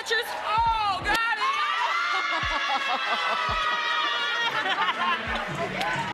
catchers. Oh, got it!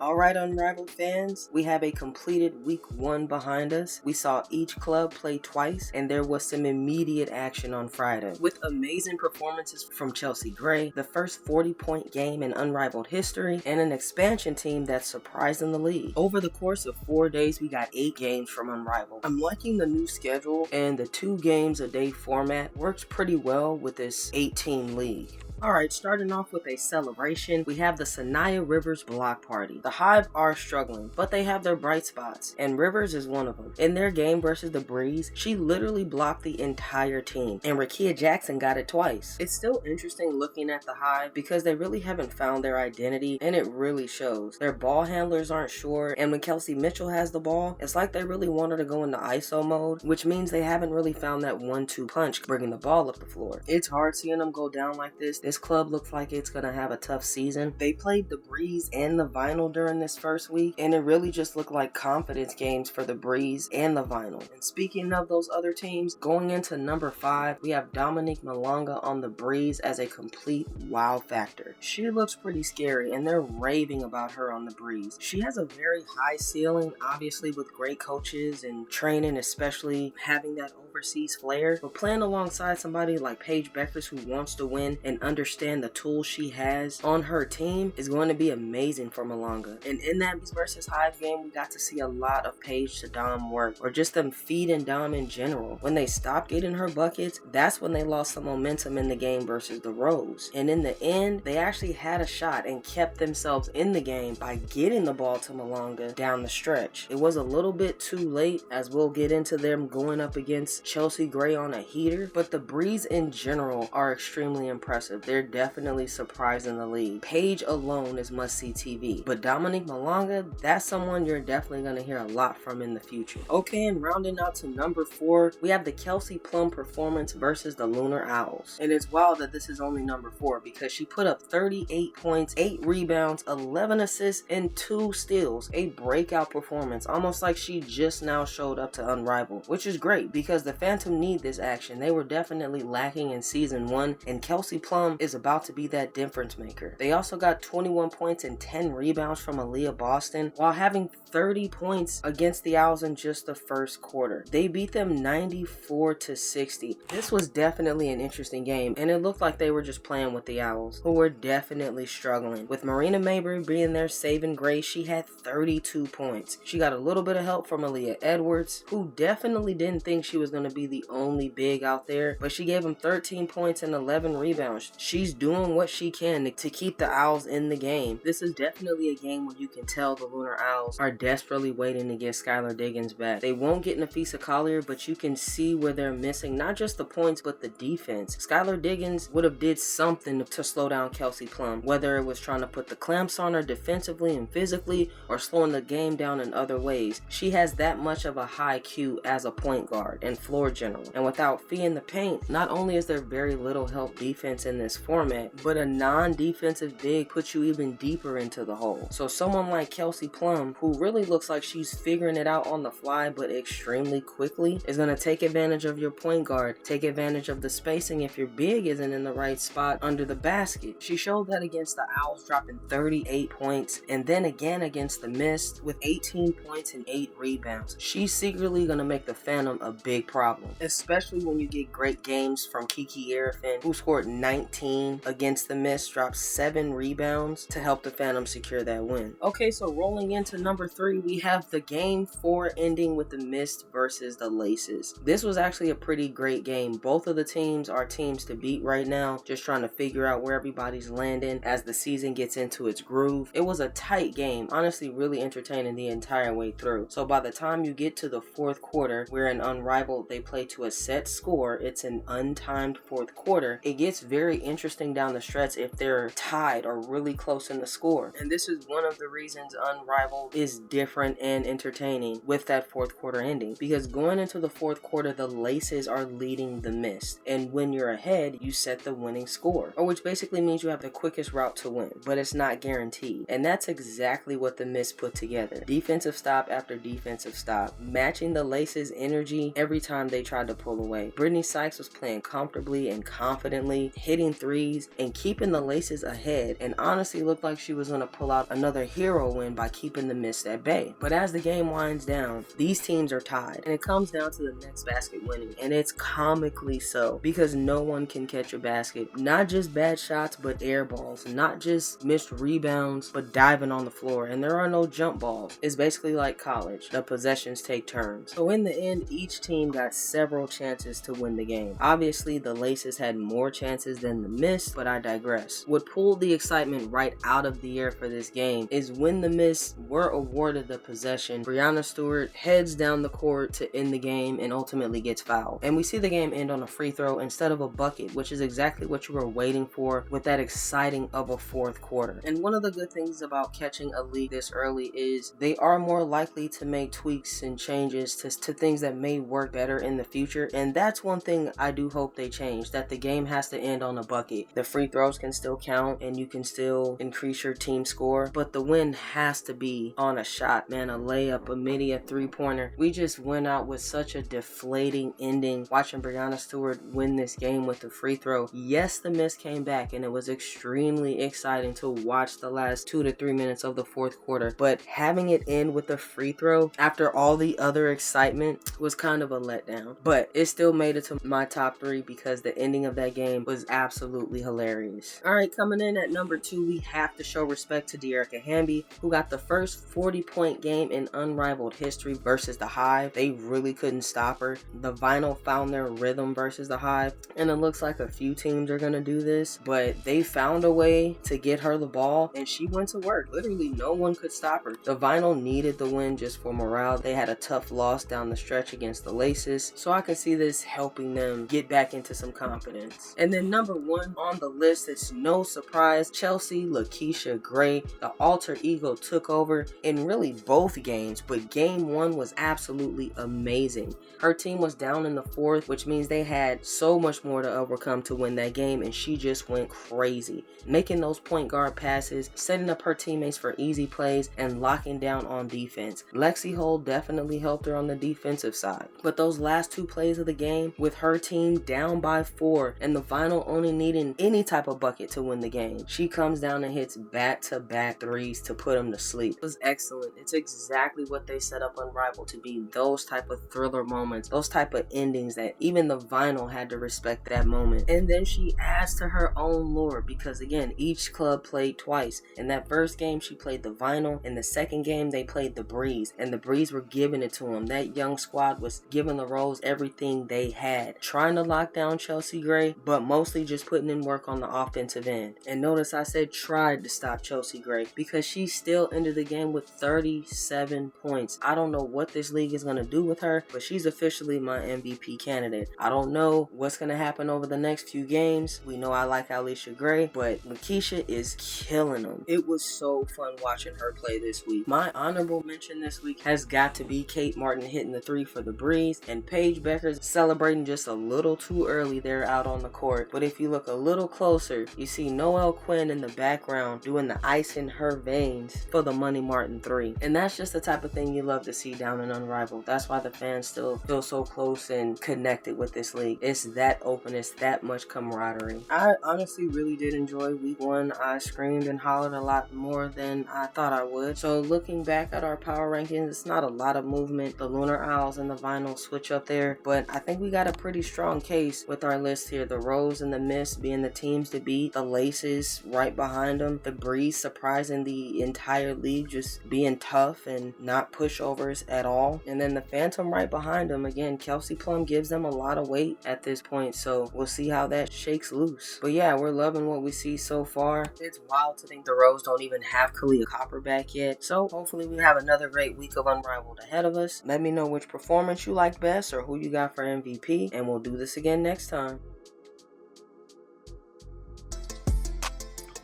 Alright, Unrivaled fans, we have a completed week 1 behind us. We saw each club play twice, and there was some immediate action on Friday. With amazing performances from Chelsea Gray, the first 40-point game in Unrivaled history, and an expansion team that's surprising the league. Over the course of 4 days, we got 8 games from Unrivaled. I'm liking the new schedule, and the 2 games a day format works pretty well with this 8-team league. Alright, starting off with a celebration, we have the Sanaya Rivers block party. The Hive are struggling, but they have their bright spots, and Rivers is one of them. In their game versus the Breeze, she literally blocked the entire team, and Rakia Jackson got it twice. It's still interesting looking at the Hive because they really haven't found their identity, and it really shows. Their ball handlers aren't sure, and when Kelsey Mitchell has the ball, it's like they really want her to go into ISO mode, which means they haven't really found that 1-2 punch bringing the ball up the floor. It's hard seeing them go down like this. This club looks like it's gonna have a tough season. They played the Breeze and the Vinyl during this first week, and it really just looked like confidence games for the Breeze and the Vinyl. And speaking of those other teams, going into number 5, we have Dominique Malonga on the Breeze as a complete wow factor. She looks pretty scary, and they're raving about her on the Breeze. She has a very high ceiling, obviously with great coaches and training, especially having that overseas flair, but playing alongside somebody like Paige Beckers who wants to win and understand the tools she has on her team is going to be amazing for Malonga. And in that versus Hive game, we got to see a lot of Paige to Dom work, or just them feeding Dom in general. When they stopped getting her buckets, that's when they lost some momentum in the game versus the Rose. And in the end, they actually had a shot and kept themselves in the game by getting the ball to Malonga down the stretch. It was a little bit too late, as we'll get into them going up against Chelsea Gray on a heater, but the Breeze in general are extremely impressive. They're definitely surprising the league. Paige alone is must-see TV, but Dominique Malonga, that's someone you're definitely going to hear a lot from in the future. Okay, and rounding out to number 4, we have the Kelsey Plum performance versus the Lunar Owls. And it's wild that this is only number 4 because she put up 38 points, 8 rebounds, 11 assists, and 2 steals. A breakout performance, almost like she just now showed up to Unrivaled, which is great because the Phantom need this action. They were definitely lacking in season 1, and Kelsey Plum is about to be that difference maker. They also got 21 points and 10 rebounds from Aaliyah Boston while having 30 points against the Owls in just the first quarter. They beat them 94-60. This was definitely an interesting game, and it looked like they were just playing with the Owls, who were definitely struggling. With Marina Mabry being their saving grace, she had 32 points. She got a little bit of help from Aaliyah Edwards, who definitely didn't think she was going to be the only big out there, but she gave him 13 points and 11 rebounds. She's doing what she can to keep the Owls in the game. This is definitely a game where you can tell the Lunar Owls are desperately waiting to get Skylar Diggins back. They won't get Nafisa Collier, but you can see where they're missing not just the points but the defense. Skylar Diggins would have did something to slow down Kelsey Plum, whether it was trying to put the clamps on her defensively and physically or slowing the game down in other ways. She has that much of a high Q as a point guard and floor general, and without Fee in the paint, not only is there very little help defense in this format, but a non-defensive big puts you even deeper into the hole. So someone like Kelsey Plum, who really looks like she's figuring it out on the fly but extremely quickly, is going to take advantage of your point guard, take advantage of the spacing if your big isn't in the right spot under the basket. She showed that against the Owls, dropping 38 points, and then again against the Mist with 18 points and 8 rebounds. She's secretly going to make the Phantom a big problem, especially when you get great games from Kiki Arifin, who scored 19 against the Mist, dropped 7 rebounds to help the Phantom secure that win. Okay, so rolling into number 3, we have the game 4 ending with the Mist versus the Laces. This was actually a pretty great game. Both of the teams are teams to beat right now, just trying to figure out where everybody's landing as the season gets into its groove. It was a tight game, honestly really entertaining the entire way through. So by the time you get to the 4th quarter, where in Unrivaled they play to a set score, it's an untimed 4th quarter, it gets very interesting down the stretch if they're tied or really close in the score. And this is one of the reasons Unrivaled is different and entertaining with that fourth quarter ending. Because going into the fourth quarter, the Laces are leading the Mist. And when you're ahead, you set the winning score. Or which basically means you have the quickest route to win. But it's not guaranteed. And that's exactly what the Mist put together. Defensive stop after defensive stop. Matching the Laces' energy every time they tried to pull away. Brittany Sykes was playing comfortably and confidently, hitting threes and keeping the Laces ahead, and honestly looked like she was going to pull out another hero win by keeping the Mist at bay. But as the game winds down, these teams are tied, and it comes down to the next basket winning, and it's comically so, because no one can catch a basket. Not just bad shots, but air balls. Not just missed rebounds, but diving on the floor, and there are no jump balls. It's basically like college. The possessions take turns. So in the end, each team got several chances to win the game. Obviously, the Laces had more chances than the Mist, but I digress. What pulled the excitement right out of the air for this game is when the Mist were awarded the possession, Breanna Stewart heads down the court to end the game and ultimately gets fouled. And we see the game end on a free throw instead of a bucket, which is exactly what you were waiting for with that exciting of a fourth quarter. And one of the good things about catching a league this early is they are more likely to make tweaks and changes to things that may work better in the future. And that's one thing I do hope they change, that the game has to end on a bucket. The free throws can still count and you can still increase your team score, but the win has to be on a shot, man. A layup, a midi, a three-pointer. We just went out with such a deflating ending watching Breanna Stewart win this game with the free throw. Yes, the Mist came back and it was extremely exciting to watch the last 2 to 3 minutes of the fourth quarter, but having it end with a free throw after all the other excitement was kind of a letdown. But it still made it to my top 3 because the ending of that game was absolutely hilarious. Alright, coming in at number 2, we have to show respect to Dearica Hamby, who got the first 40-point game in Unrivaled history versus the Hive. They really couldn't stop her. The Vinyl found their rhythm versus the Hive, and it looks like a few teams are going to do this, but they found a way to get her the ball, and she went to work. Literally, no one could stop her. The Vinyl needed the win just for morale. They had a tough loss down the stretch against the Laces, so I can see this helping them get back into some confidence. And then number 1 on the list, it's no surprise, Chelsea Lakeisha Gray. The alter ego took over in really both games, but game 1 was absolutely amazing. Her team was down in the fourth, which means they had so much more to overcome to win that game, and she just went crazy, making those point guard passes, setting up her teammates for easy plays, and locking down on defense. Lexi Hull definitely helped her on the defensive side, but those last 2 plays of the game, with her team down by 4 and the Vinyl only needing any type of bucket to win the game, she comes down and hits back-to-back threes to put them to sleep. It was excellent. It's exactly what they set up Unrivaled to be, those type of thriller moments, those type of endings that even the Vinyl had to respect that moment. And then she adds to her own lore, because again, each club played twice. In that first game, she played the Vinyl. In the second game, they played the Breeze, and the Breeze were giving it to them. That young squad was giving the Rose everything they had, trying to lock down Chelsea Gray, but mostly just putting in work on the offensive end. And notice I said tried to stop Chelsea Gray, because she still ended the game with 37 points. I don't know what this league is going to do with her, but she's officially my MVP candidate. I don't know what's going to happen over the next few games. We know I like Alicia Gray, but Lakeisha is killing them. It was so fun watching her play this week. My honorable mention this week has got to be Kate Martin hitting the 3 for the Breeze, and Paige Becker's celebrating just a little too early there out on the court. But if you look a little closer, you see Noelle Quinn in the background doing the ice in her veins for the Money Martin 3. And that's just the type of thing you love to see down in Unrivaled. That's why the fans still feel so close and connected with this league. It's that openness, that much camaraderie. I honestly really did enjoy week 1. I screamed and hollered a lot more than I thought I would. So looking back at our power rankings, it's not a lot of movement. The Lunar Owls and the Vinyl switch up there, but I think we got a pretty strong case with our list here. The Rose and the Mist being the teams to beat, the Laces right behind them, the Breeze surprising the entire league, just being tough and not pushovers at all, and then the Phantom right behind them. Again, Kelsey Plum gives them a lot of weight at this point, so we'll see how that shakes loose. But yeah, we're loving what we see so far. It's wild to think the Rose don't even have Kalia Copper back yet, so hopefully we have another great week of Unrivaled ahead of us. Let me know which performance you like best or who you got for MVP, and we'll do this again next time.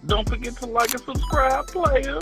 Don't forget to like and subscribe, player.